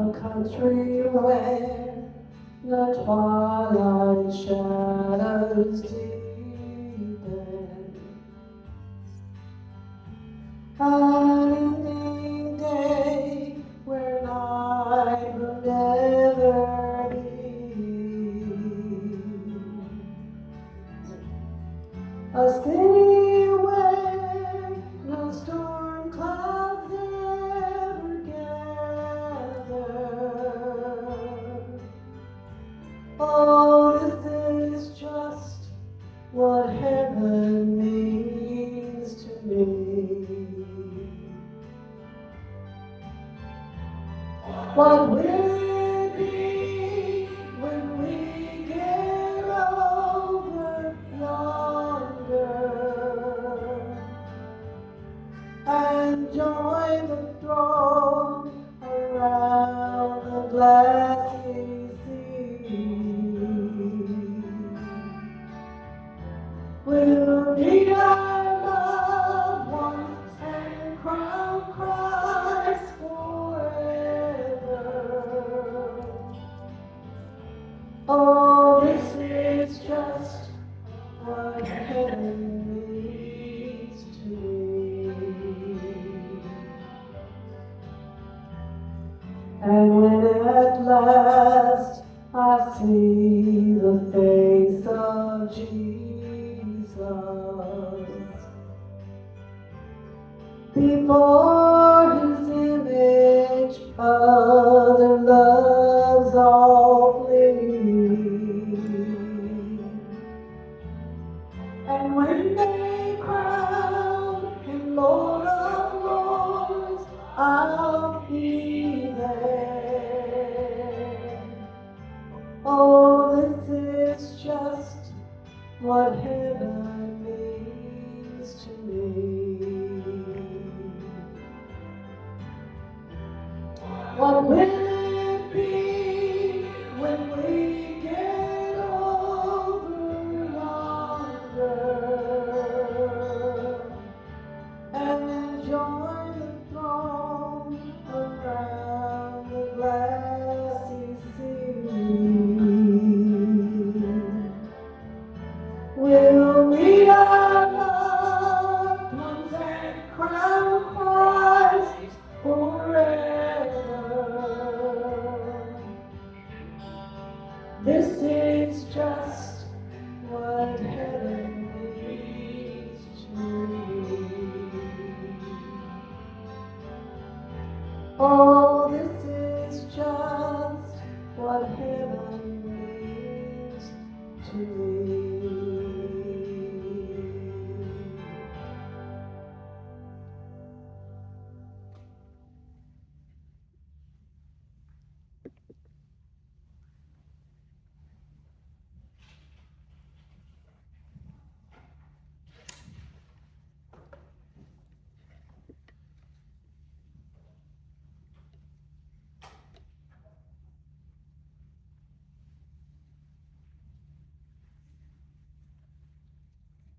a country where the twilight shadows deepen. A rainy day where night will never be. A city where no storm clouds ever gather. Oh, this is just what heaven means to me. What will it be when we get over yonder and join the throng around the glassy sea? We'll meet our loved ones and crown Christ forever. Oh, this is just what heaven means to me. And when at last I see the face of Jesus before his image, other loves all flee. And when they crown him Lord of Lords, I'll be there. Oh, this is just what heaven means to me. What will it be when we get over yonder and join the throng around the glassy sea? We'll meet our loved ones and crown Christ forever. This is just what heaven means to me. Oh, this is just what heaven means to me.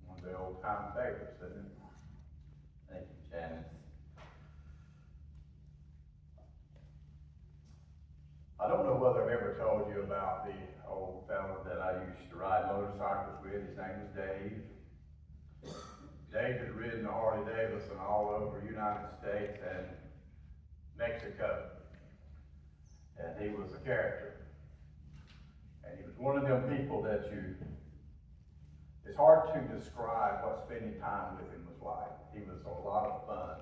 One of the old time favorites, isn't it? Thank you, Janice. I don't know whether I've ever told you about the old fella that I used to ride motorcycles with. His name was Dave. Dave had ridden a Harley Davidson all over the United States and Mexico. And he was a character. And he was one of them people that it's hard to describe what spending time with him was like. He was a lot of fun.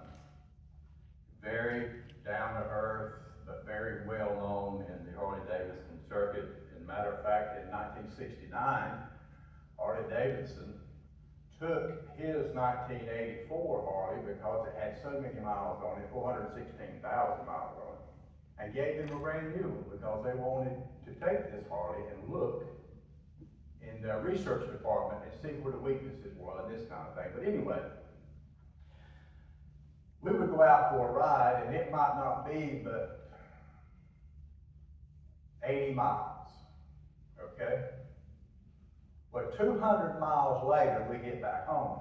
Very down to earth, but very well known in the Harley Davidson circuit. As a matter of fact, in 1969, Harley Davidson took his 1984 Harley, because it had so many miles on it, 416,000 miles on it, and gave him a brand new one because they wanted to take this Harley and look in the research department and see where the weaknesses were and this kind of thing. But anyway, we would go out for a ride, and it might not be but 80 miles, okay? But 200 miles later, we get back home.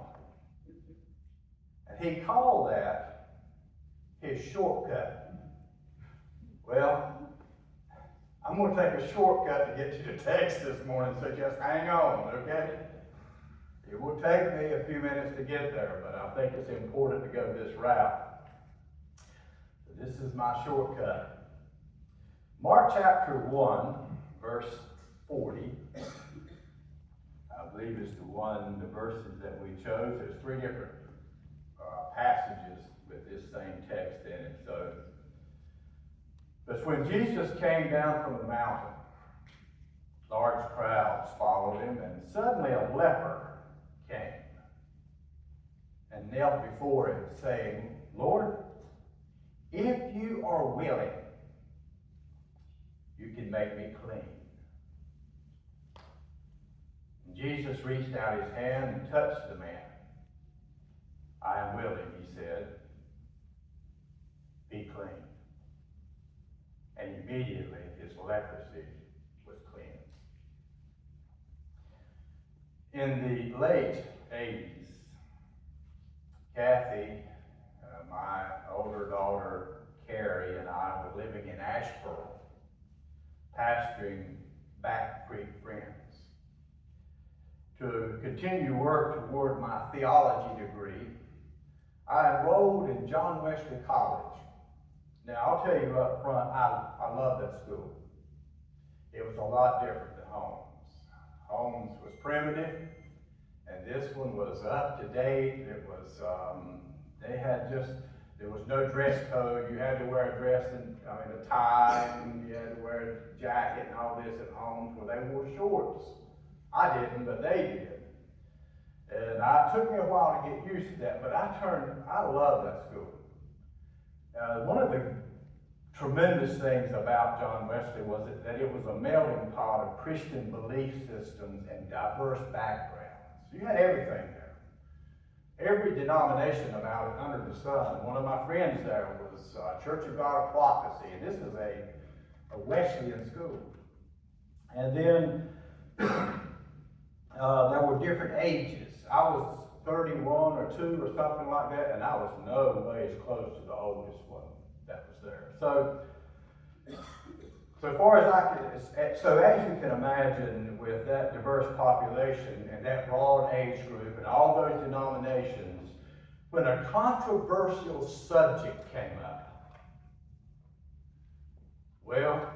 And he called that his shortcut. Well, I'm going to take a shortcut to get to the text this morning, so just hang on, okay? It will take me a few minutes to get there, but I think it's important to go this route. So this is my shortcut. Mark chapter 1, verse 40, I believe is the verses that we chose. There's three different passages with this same text in it. So, but when Jesus came down from the mountain, large crowds followed him, and suddenly a leper came and knelt before him, saying, Lord, if you are willing, you can make me clean. And Jesus reached out his hand and touched the man. I am willing, he said. Be clean. And immediately his leprosy was cleansed. In the late 80s, Kathy, my older daughter Carrie, and I were living in Asheboro, pastoring Back Creek Friends. To continue work toward my theology degree, I enrolled in John Wesley College. Now, I'll tell you up front, I love that school. It was a lot different than Holmes. Holmes was primitive, and this one was up to date. It was, there was no dress code. You had to wear a dress and, a tie, and you had to wear a jacket and all this at Holmes, where they wore shorts. I didn't, but they did. And it took me a while to get used to that, but I love that school. One of the tremendous things about John Wesley was that it was a melting pot of Christian belief systems and diverse backgrounds. You had everything there. Every denomination about it under the sun. One of my friends there was Church of God of Prophecy, and this is a Wesleyan school. And then there were different ages. I was 31 or 2 or something like that, and I was no way as close to the oldest one that was there. So far as as you can imagine, with that diverse population and that broad age group and all those denominations, when a controversial subject came up, well,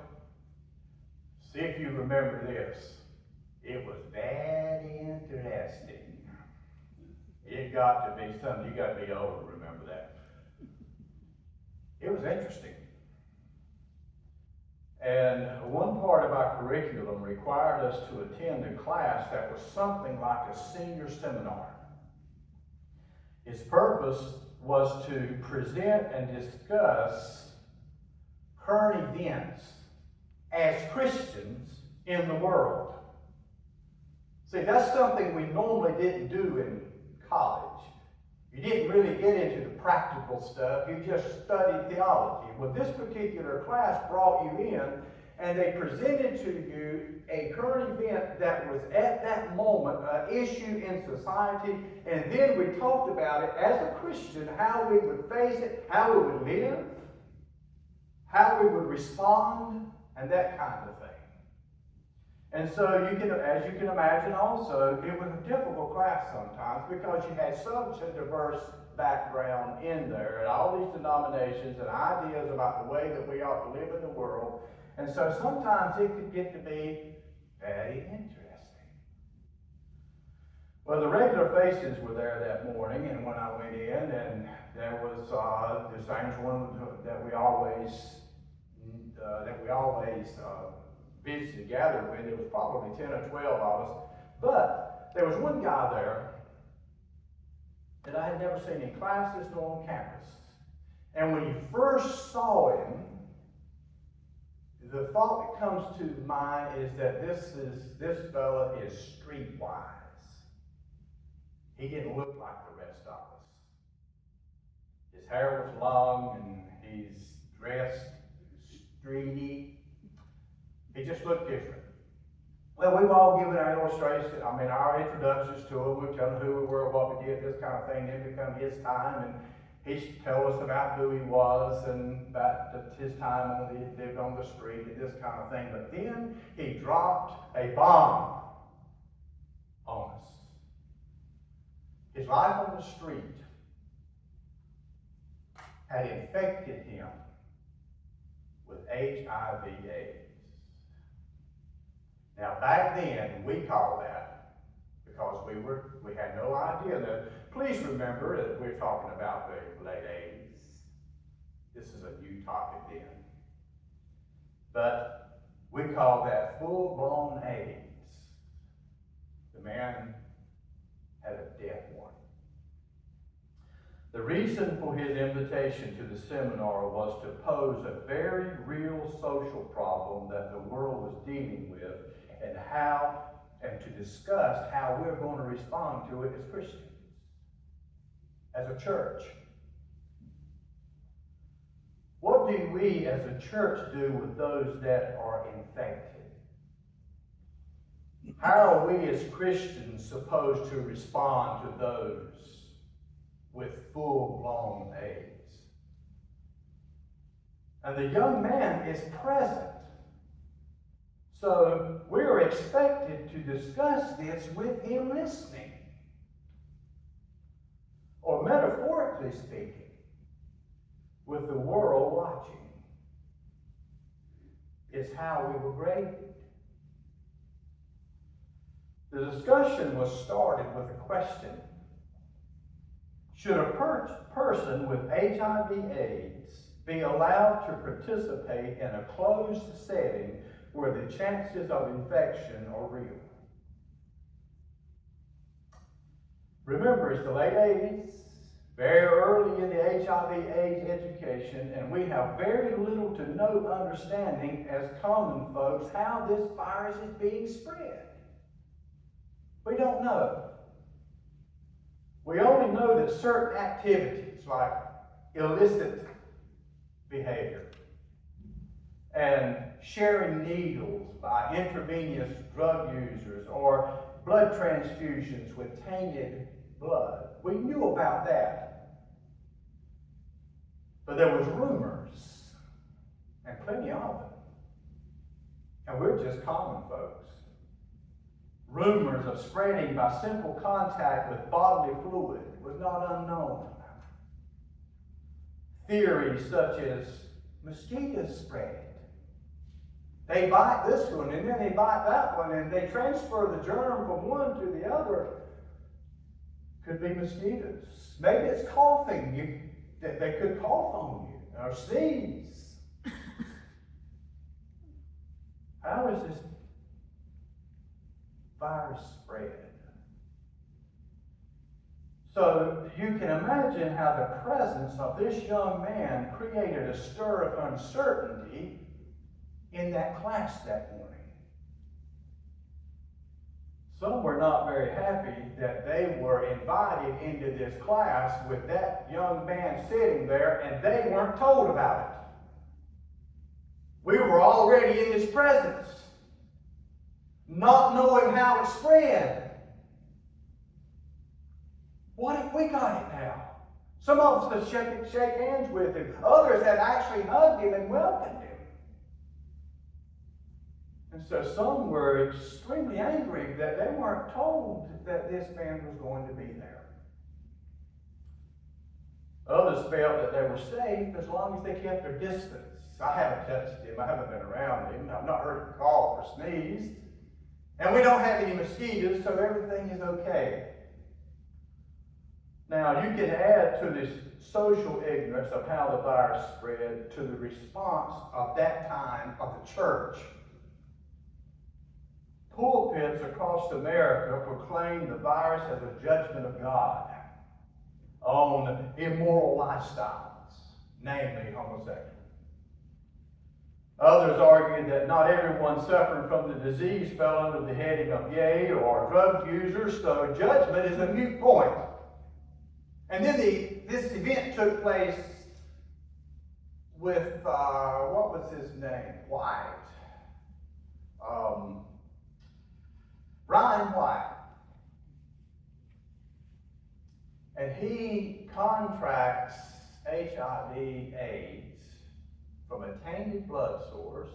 see if you remember this. It was very interesting. It got to be something, you got to be old to remember that. It was interesting. And one part of our curriculum required us to attend a class that was something like a senior seminar. Its purpose was to present and discuss current events as Christians in the world. See, that's something we normally didn't do in college. You didn't really get into the practical stuff, you just studied theology. Well, this particular class brought you in, and they presented to you a current event that was at that moment an issue in society, and then we talked about it as a Christian, how we would face it, how we would live, how we would respond, and that kind of thing. And so as you can imagine also, it was a difficult class sometimes because you had such a diverse background in there and all these denominations and ideas about the way that we ought to live in the world. And so sometimes it could get to be very interesting. Well, the regular faces were there that morning, and when I went in, and there was the same one that we always visited, gathered with. There was probably 10 or 12 of us, but there was one guy there that I had never seen in classes nor on campus. And when you first saw him, the thought that comes to mind is that this fella is streetwise. He didn't look like the rest of us. His hair was long and he's dressed streety. He just looked different. Well, we've all given our illustrations, our introductions to him. We've told him who we were, what we did, this kind of thing. Then become his time, and He told us about who he was and about his time on the lived on the street and this kind of thing. But then he dropped a bomb on us. His life on the street had infected him with HIV/AIDS. Now back then we called that, because we had no idea. Now, please remember that we're talking about the late 80s. This is a new topic then. But we call that full-blown AIDS. The man had a death warrant. The reason for his invitation to the seminar was to pose a very real social problem that the world was dealing with, and to discuss how we're going to respond to it as Christians, as a church. What do we as a church do with those that are infected? How are we as Christians supposed to respond to those with full-blown AIDS? And the young man is present. So we're expected to discuss this with him listening. Or metaphorically speaking, with the world watching. It's how we were graded. The discussion was started with a question. Should a person with HIV/AIDS be allowed to participate in a closed setting where the chances of infection are real? Remember, it's the late 80s, very early in the HIV/AIDS education, and we have very little to no understanding as common folks how this virus is being spread. We don't know. We only know that certain activities like illicit behavior and sharing needles by intravenous drug users or blood transfusions with tainted blood, we knew about that. But there was rumors, and plenty of them. And we're just common folks. Rumors of spreading by simple contact with bodily fluid was not unknown. Theories such as mosquitoes spread. They bite this one and then they bite that one and they transfer the germ from one to the other. Could be mosquitoes. Maybe it's coughing. They could cough on you or sneeze. How is this virus spread? So you can imagine how the presence of this young man created a stir of uncertainty in that class that morning. Some were not very happy that they were invited into this class with that young man sitting there and they weren't told about it. We were already in his presence, not knowing how it spread. What if we got it now? Some of us had shake hands with him. Others had actually hugged him and welcomed him. And so some were extremely angry that they weren't told that this man was going to be there. Others felt that they were safe as long as they kept their distance. I haven't touched him. I haven't been around him. I've not heard him cough or sneeze. And we don't have any mosquitoes, so everything is okay. Now, you can add to this social ignorance of how the virus spread to the response of that time of the church. Pulpits across America proclaim the virus as a judgment of God on immoral lifestyles, namely homosexual. Others argued that not everyone suffering from the disease fell under the heading of gay or drug users, so judgment is a moot point. And then this event took place with, what was his name? White. Ryan White. And he contracts HIV/AIDS from a tainted blood source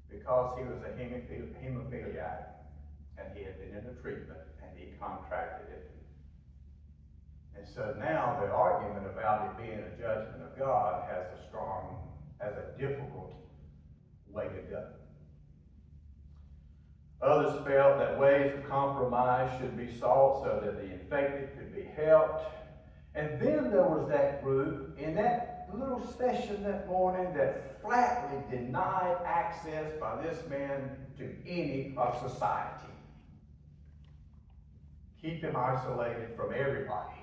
because he was a hemophiliac and he had been in a treatment and he contracted it. And so now the argument about it being a judgment of God has a difficult way to go. Others felt that ways of compromise should be sought so that the infected could be helped. And then there was that group in that little session that morning that flatly denied access by this man to any of society. Keep him isolated from everybody.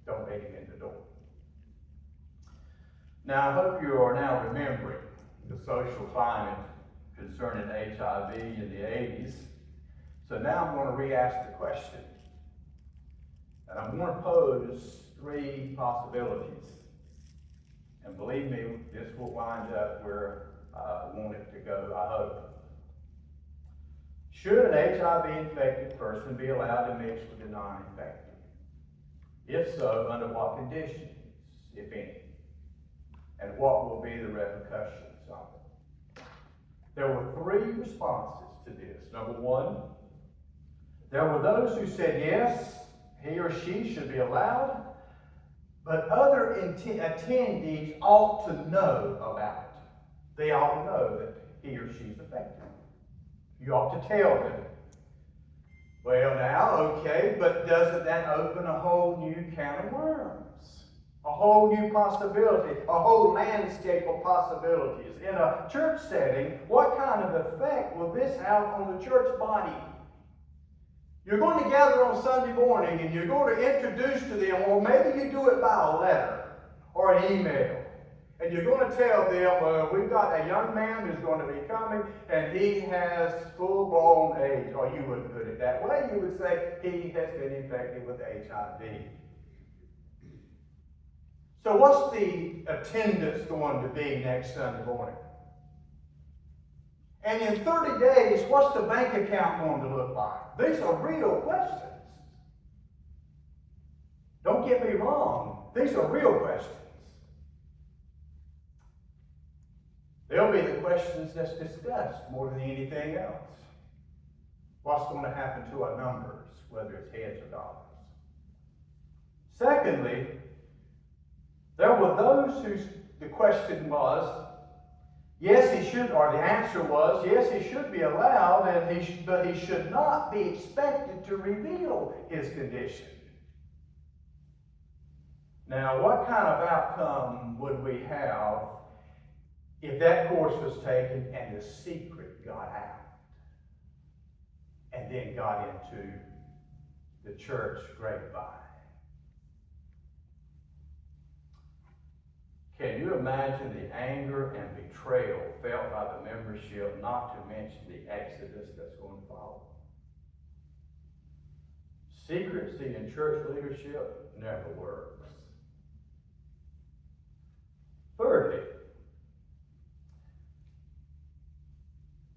Don't let him in the door. Now, I hope you are now remembering the social climate concerning HIV in the 80s. So now I'm going to re-ask the question. And I'm going to pose 3 possibilities. And believe me, this will wind up where I want it to go, I hope. Should an HIV-infected person be allowed to mix with the non-infected? If so, under what conditions, if any? And what will be the repercussions of it? There were 3 responses to this. Number 1, there were those who said yes, he or she should be allowed, but other attendees ought to know about it. They ought to know that he or she is affected. You ought to tell them. Well now, okay, but doesn't that open a whole new can of worms? A whole new possibility, a whole landscape of possibilities. In a church setting, what kind of effect will this have on the church body? You're going to gather on Sunday morning and you're going to introduce to them, or maybe you do it by a letter or an email. And you're going to tell them, well, we've got a young man who's going to be coming and he has full-blown AIDS. Or you wouldn't put it that way. You would say he has been infected with HIV. So what's the attendance going to be next Sunday morning? And in 30 days, what's the bank account going to look like? These are real questions. Don't get me wrong. These are real questions. They'll be the questions that's discussed more than anything else. What's going to happen to our numbers, whether it's heads or dollars? Secondly, there were those who the question was, yes, he should, or the answer was, yes, he should be allowed, but he should not be expected to reveal his condition. Now, what kind of outcome would we have if that course was taken and the secret got out and then got into the church grapevine? Can you imagine the anger and betrayal felt by the membership, not to mention the exodus that's going to follow? Secrecy in church leadership never works. Thirdly,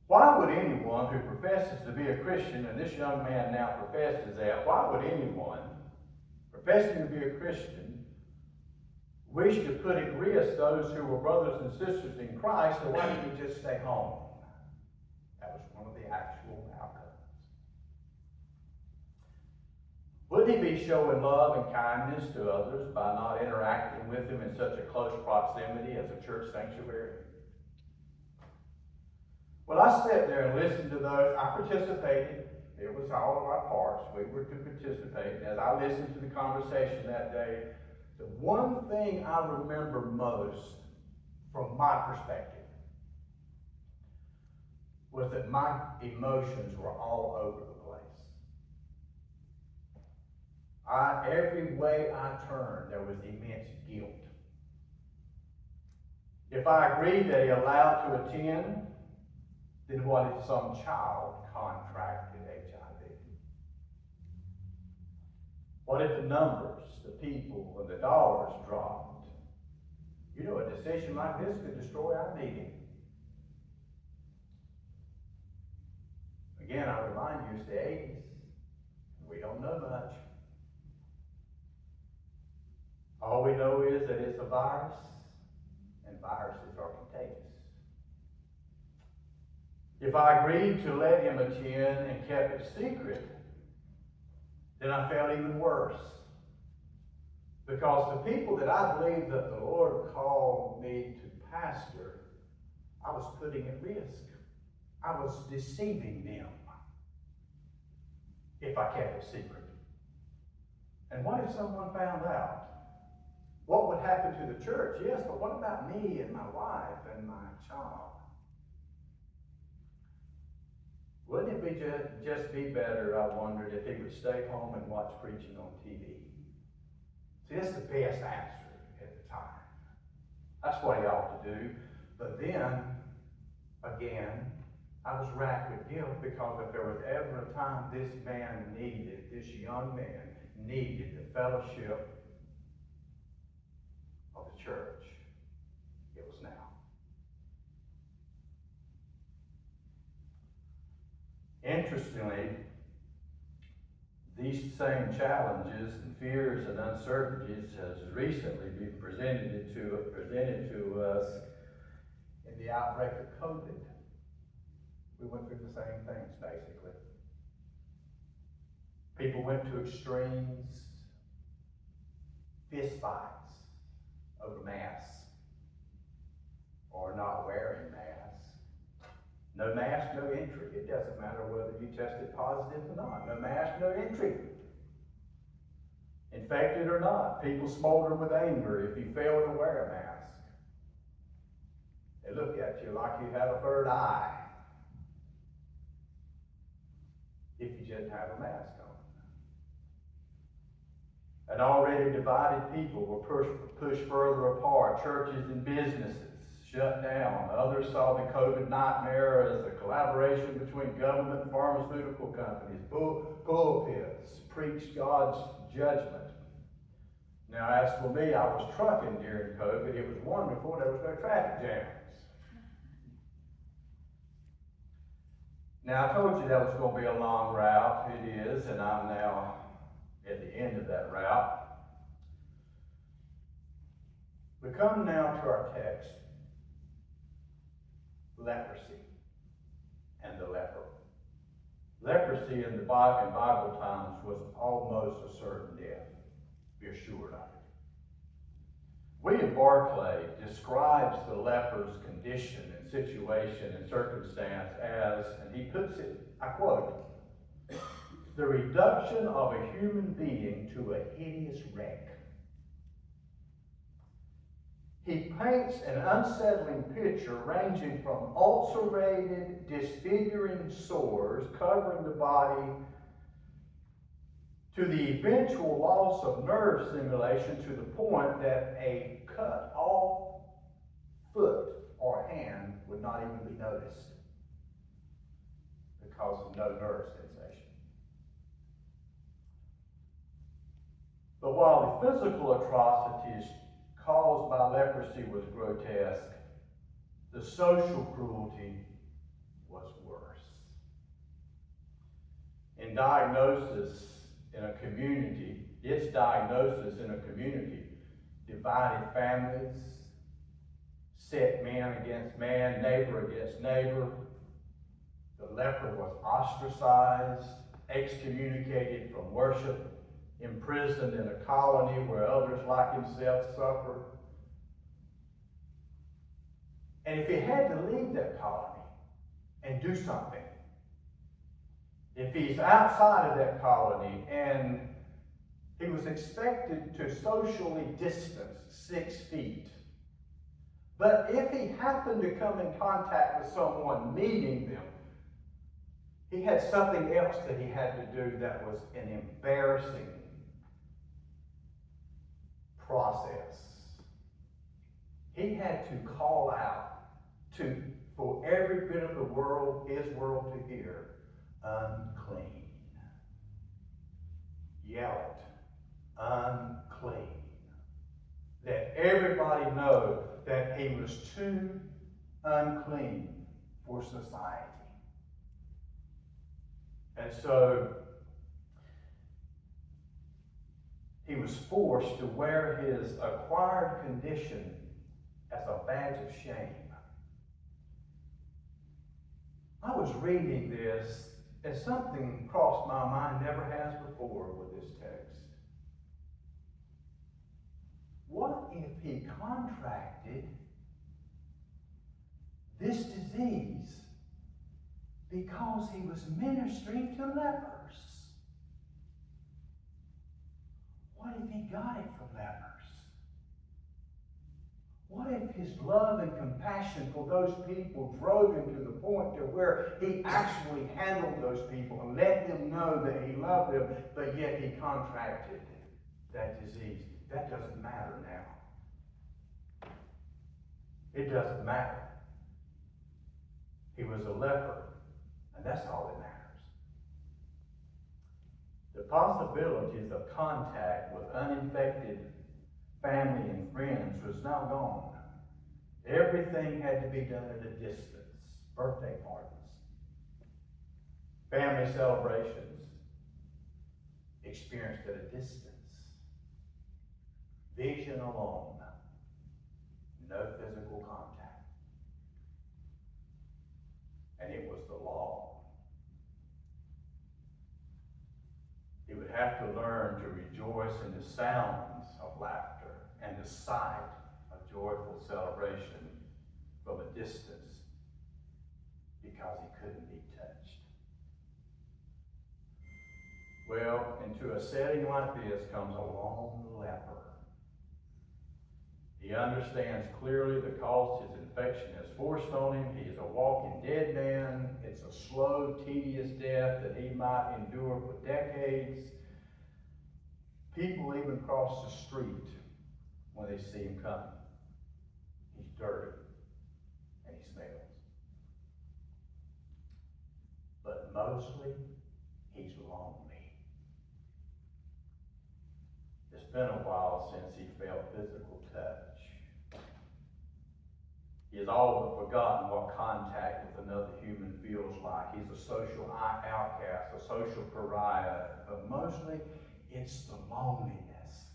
why would anyone who professes to be a Christian, and this young man now professes that, why would anyone professing to be a Christian wish to put at risk those who were brothers and sisters in Christ, so why didn't he just stay home? That was one of the actual outcomes. Would he be showing love and kindness to others by not interacting with them in such a close proximity as a church sanctuary? Well, I sat there and listened to those. I participated. It was all of our parts. We were to participate. And as I listened to the conversation that day, the one thing I remember most from my perspective was that my emotions were all over the place. Every way I turned, there was immense guilt. If I agreed that he allowed to attend, then what if some child contracted HIV? What if the numbers, the people, and the dollars dropped? You know, a decision like this could destroy our meeting. Again, I remind you, it's the 80s. We don't know much. All we know is that it's a virus, and viruses are contagious. If I agreed to let him attend and kept it secret, then I felt even worse. Because the people that I believe that the Lord called me to pastor, I was putting at risk. I was deceiving them if I kept it secret. And what if someone found out? What would happen to the church? Yes, but what about me and my wife and my child? Wouldn't it be just be better, I wondered, if he would stay home and watch preaching on TV? See, that's the best answer at the time. That's what he ought to do. But then, again, I was racked with guilt, because if there was ever a time this young man needed the fellowship of the church, it was now. Interestingly, these same challenges and fears and uncertainties has recently been presented to us in the outbreak of COVID. We went through the same things, basically. People went to extremes, fist fights over masks or not wearing masks. No mask, no entry. It doesn't matter whether you tested positive or not. No mask, no entry. Infected or not, people smolder with anger if you fail to wear a mask. They look at you like you have a third eye if you just have a mask on. And already divided people were pushed further apart. Churches and businesses shut down. Others saw the COVID nightmare as a collaboration between government and pharmaceutical companies. Pulpits preached God's judgment. Now, as for me, I was trucking during COVID. It was wonderful. There was no traffic jams. Now, I told you that was going to be a long route. It is, and I'm now at the end of that route. We come now to our text. Leprosy and the leper. Leprosy in Bible times was almost a certain death. Be assured of it. William Barclay describes the leper's condition and situation and circumstance as, and he puts it, I quote, the reduction of a human being to a hideous wreck. He paints an unsettling picture ranging from ulcerated, disfiguring sores covering the body to the eventual loss of nerve stimulation to the point that a cut off foot or hand would not even be noticed because of no nerve sensation. But while the physical atrocities caused by leprosy was grotesque, the social cruelty was worse. Its diagnosis in a community divided families, set man against man, neighbor against neighbor. The leper was ostracized, excommunicated from worship, imprisoned in a colony where others like himself suffered. And if he had to leave that colony and do something, if he's outside of that colony and he was expected to socially distance 6 feet, but if he happened to come in contact with someone meeting them, he had something else that he had to do that was an embarrassing process. He had to call out for every bit of the world, his world to hear, unclean. Yell it, unclean. Let everybody know that he was too unclean for society. And so He was forced to wear his acquired condition as a badge of shame. I was reading this and something crossed my mind never has before with this text. What if he contracted this disease because he was ministering to lepers? What if he got it from lepers? What if his love and compassion for those people drove him to the point to where he actually handled those people and let them know that he loved them, but yet he contracted that disease? That doesn't matter now. It doesn't matter. He was a leper, and that's all that matters. The possibilities of contact with uninfected family and friends was now gone. Everything had to be done at a distance. Birthday parties, family celebrations, experienced at a distance. Vision alone, no physical contact. And it was the law. He would have to learn to rejoice in the sounds of laughter and the sight of joyful celebration from a distance because he couldn't be touched. Well, into a setting like this comes a lone leper. He understands clearly the cost his infection has forced on him. He is a walking dead man. It's a slow, tedious death that he might endure for decades. People even cross the street when they see him coming. He's dirty and he smells. But mostly, he's lonely. It's been a while since he felt physical touch. He has all but forgotten what contact with another human feels like. He's a social outcast, a social pariah, but mostly it's the loneliness.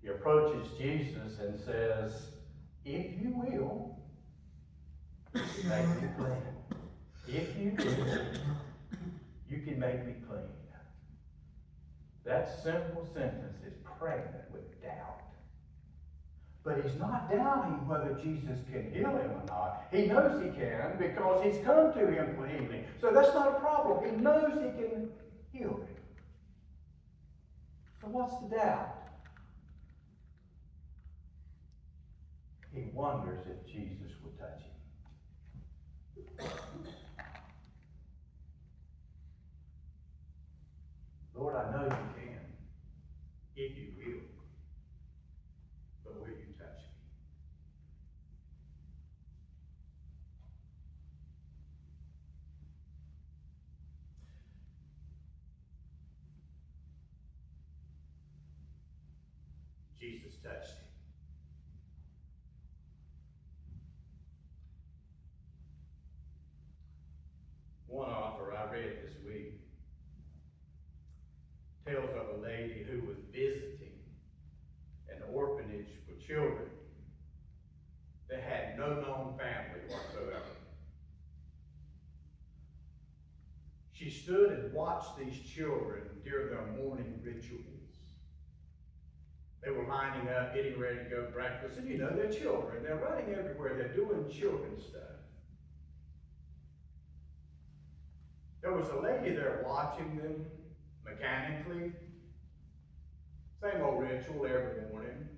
He approaches Jesus and says, "If you will, make me clean. If you will, you can make me clean." That simple sentence is pregnant with doubt. But he's not doubting whether Jesus can heal him or not. He knows he can because he's come to him for healing. So that's not a problem. He knows he can heal him. So what's the doubt? He wonders if Jesus would touch him. Lord, I know you can, if you will. But will you touch me? Jesus touched him. One author I read this week tells of a lady who was visiting an orphanage for children that had no known family whatsoever. She stood and watched these children during their morning rituals. They were lining up, getting ready to go to breakfast, and you know, they're children. They're running everywhere. They're doing children stuff. There was a lady there watching them mechanically. Same old ritual every morning.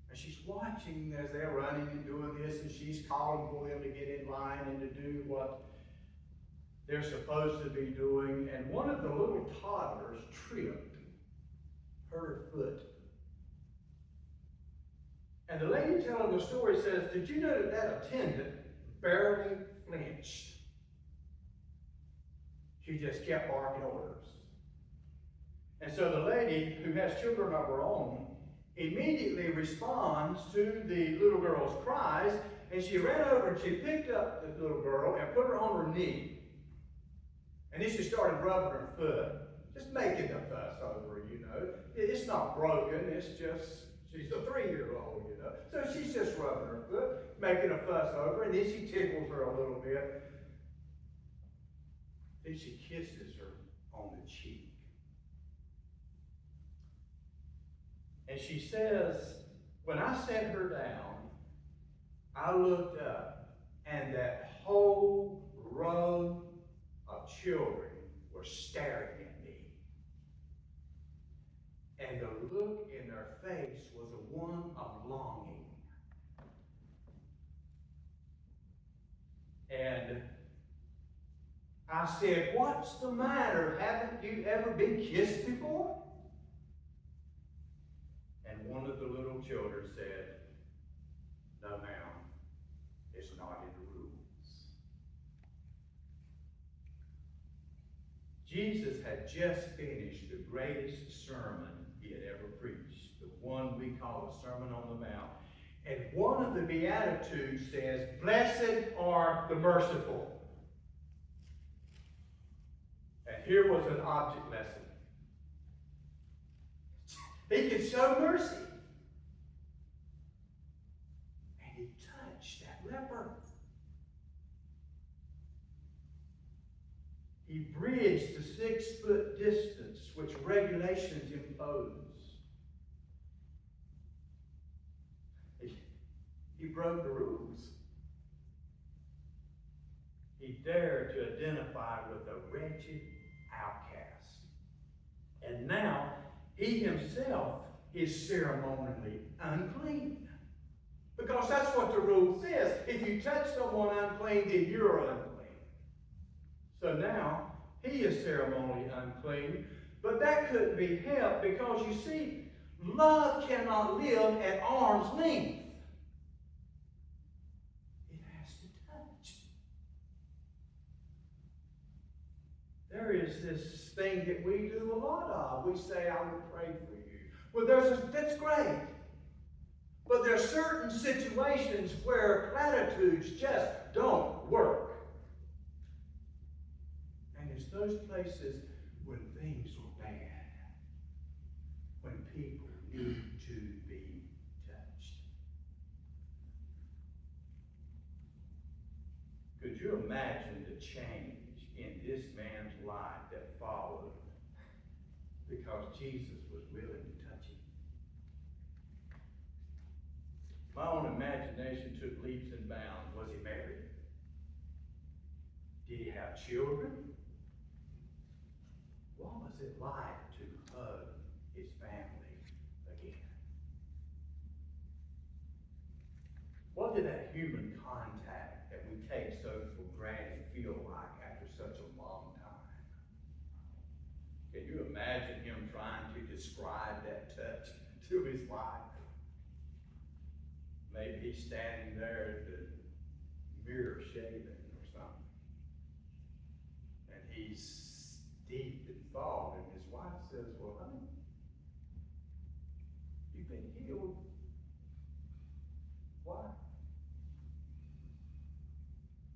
And she's watching as they're running and doing this, and she's calling for them to get in line and to do what they're supposed to be doing. And one of the little toddlers tripped, hurt her foot. And the lady telling the story says, "Did you know that attendant barely flinched? She just kept barking orders." And so the lady, who has children of her own, immediately responds to the little girl's cries, and she ran over and she picked up the little girl and put her on her knee. And then she started rubbing her foot. just making a fuss over, you know. It's not broken, it's just, she's a 3-year-old, you know. So she's just rubbing her foot, making a fuss over, and then she tickles her a little bit. Then she kisses her on the cheek. And she says, when I set her down, I looked up, and that whole row of children were staring at me. And the look in their face was one of longing. And I said, what's the matter? Haven't you ever been kissed before? And one of the little children said, no, ma'am, it's not in the rules. Jesus had just finished the greatest sermon he had ever preached, the one we call the Sermon on the Mount. And one of the Beatitudes says, blessed are the merciful. And here was an object lesson. He could show mercy. And he touched that leper. He bridged the 6-foot distance which regulations impose. He broke the rules. He dared to identify with a wretched outcast. And now, he himself is ceremonially unclean. Because that's what the rule says. If you touch someone unclean, then you're unclean. So now, he is ceremonially unclean. But that couldn't be helped because, you see, love cannot live at arm's length. It has to touch. There is this thing that we do a lot of. We say, I will pray for you. Well, that's great. But there are certain situations where platitudes just don't work. And it's those places when things are bad, when people need to be touched. Could you imagine the change in this man's life that followed because Jesus was willing to touch him? My own imagination took leaps and bounds. Was he married? Did he have children? What was it like to hug his family again? What did that human contact that we take so for granted feel like after such a long time? Can you imagine him trying to describe that touch to his wife? Maybe he's standing there at the mirror shaving or something. And he's deep in thought, and his wife says, well, honey, you've been healed. Why?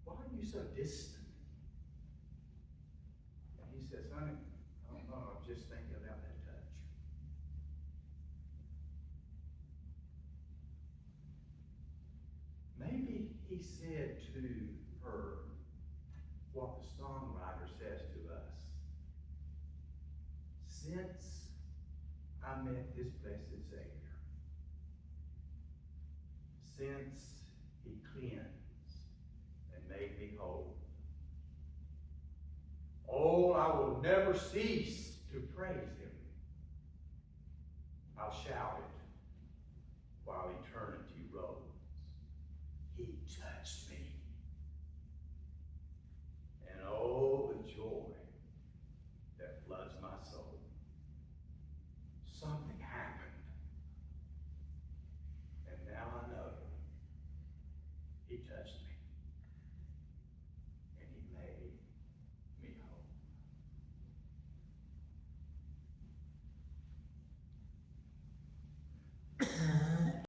Why are you so distant? And he says, honey, I don't know, I'm just thinking about that touch. Maybe he said to her what the songwriter says to us. Since I met this blessed Savior, since he cleansed and made me whole, oh, I will never cease to praise him. I'll shout